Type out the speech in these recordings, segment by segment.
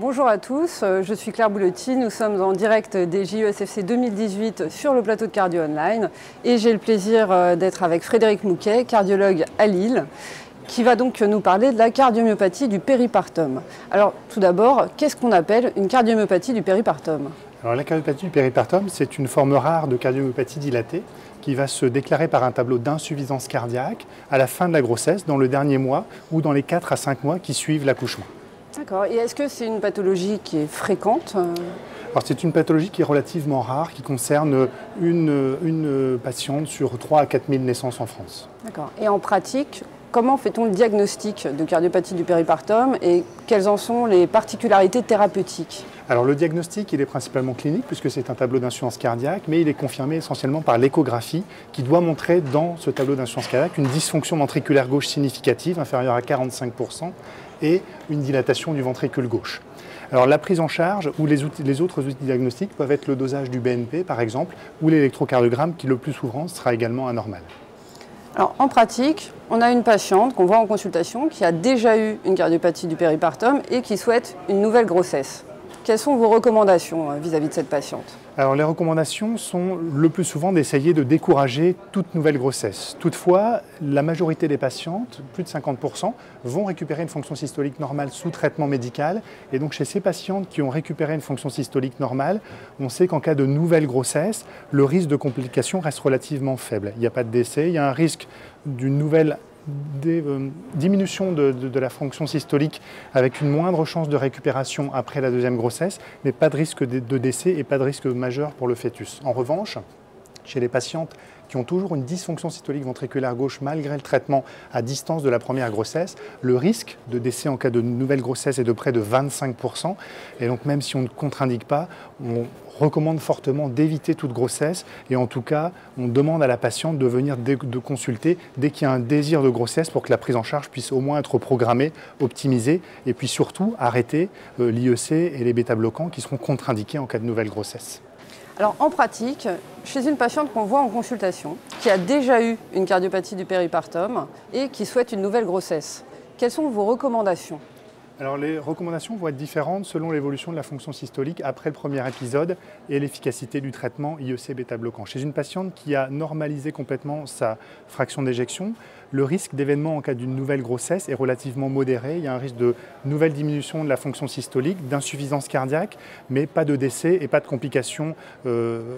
Bonjour à tous, je suis Claire Boulotti, nous sommes en direct des JESFC 2018 sur le plateau de Cardio Online et j'ai le plaisir d'être avec Frédéric Mouquet, cardiologue à Lille, qui va donc nous parler de la cardiomyopathie du péripartum. Alors tout d'abord, qu'est-ce qu'on appelle une cardiomyopathie du péripartum? Alors, la cardiomyopathie du péripartum, c'est une forme rare de cardiomyopathie dilatée qui va se déclarer par un tableau d'insuffisance cardiaque à la fin de la grossesse, dans le dernier mois ou dans les 4 à 5 mois qui suivent l'accouchement. D'accord, et est-ce que c'est une pathologie qui est fréquente? Alors, c'est une pathologie qui est relativement rare, qui concerne une patiente sur 3 à 4 000 naissances en France. D'accord, et en pratique, comment fait-on le diagnostic de cardiopathie du péripartum et quelles en sont les particularités thérapeutiques? Alors, le diagnostic, il est principalement clinique puisque c'est un tableau d'insuffisance cardiaque, mais il est confirmé essentiellement par l'échographie qui doit montrer dans ce tableau d'insuffisance cardiaque une dysfonction ventriculaire gauche significative, inférieure à 45%, et une dilatation du ventricule gauche. Alors, la prise en charge ou les autres outils diagnostiques peuvent être le dosage du BNP par exemple, ou l'électrocardiogramme qui le plus souvent sera également anormal. Alors, en pratique, on a une patiente qu'on voit en consultation qui a déjà eu une cardiopathie du péripartum et qui souhaite une nouvelle grossesse. Quelles sont vos recommandations vis-à-vis de cette patiente? Alors, les recommandations sont le plus souvent d'essayer de décourager toute nouvelle grossesse. Toutefois, la majorité des patientes, plus de 50%, vont récupérer une fonction systolique normale sous traitement médical. Et donc, chez ces patientes qui ont récupéré une fonction systolique normale, on sait qu'en cas de nouvelle grossesse, le risque de complications reste relativement faible. Il n'y a pas de décès, il y a un risque d'une nouvelle diminution de la fonction systolique avec une moindre chance de récupération après la deuxième grossesse, mais pas de risque de décès et pas de risque majeur pour le fœtus. En revanche, chez les patientes qui ont toujours une dysfonction systolique ventriculaire gauche malgré le traitement à distance de la première grossesse, le risque de décès en cas de nouvelle grossesse est de près de 25%. Et donc même si on ne contre-indique pas, on recommande fortement d'éviter toute grossesse et en tout cas, on demande à la patiente de venir de consulter dès qu'il y a un désir de grossesse pour que la prise en charge puisse au moins être programmée, optimisée et puis surtout arrêter l'IEC et les bêta-bloquants qui seront contre-indiqués en cas de nouvelle grossesse. Alors en pratique, chez une patiente qu'on voit en consultation, qui a déjà eu une cardiopathie du péripartum et qui souhaite une nouvelle grossesse, quelles sont vos recommandations? Alors les recommandations vont être différentes selon l'évolution de la fonction systolique après le premier épisode et l'efficacité du traitement IEC bêta-bloquant. Chez une patiente qui a normalisé complètement sa fraction d'éjection, le risque d'événement en cas d'une nouvelle grossesse est relativement modéré. Il y a un risque de nouvelle diminution de la fonction systolique, d'insuffisance cardiaque, mais pas de décès et pas de complications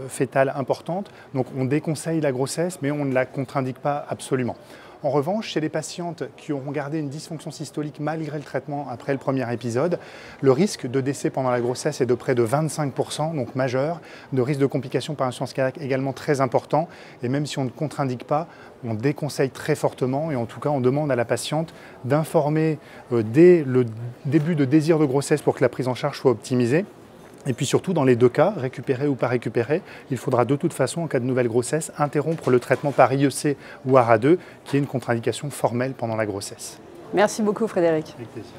fétales importantes. Donc on déconseille la grossesse, mais on ne la contre-indique pas absolument. En revanche, chez les patientes qui auront gardé une dysfonction systolique malgré le traitement après le premier épisode, le risque de décès pendant la grossesse est de près de 25%, donc majeur. Le risque de complications par insuffisance cardiaque également très important. Et même si on ne contre-indique pas, on déconseille très fortement et en tout cas, on demande à la patiente d'informer dès le début de désir de grossesse pour que la prise en charge soit optimisée. Et puis surtout, dans les deux cas, récupérer ou pas récupérer, il faudra de toute façon, en cas de nouvelle grossesse, interrompre le traitement par IEC ou ARA2, qui est une contre-indication formelle pendant la grossesse. Merci beaucoup Frédéric. Avec plaisir.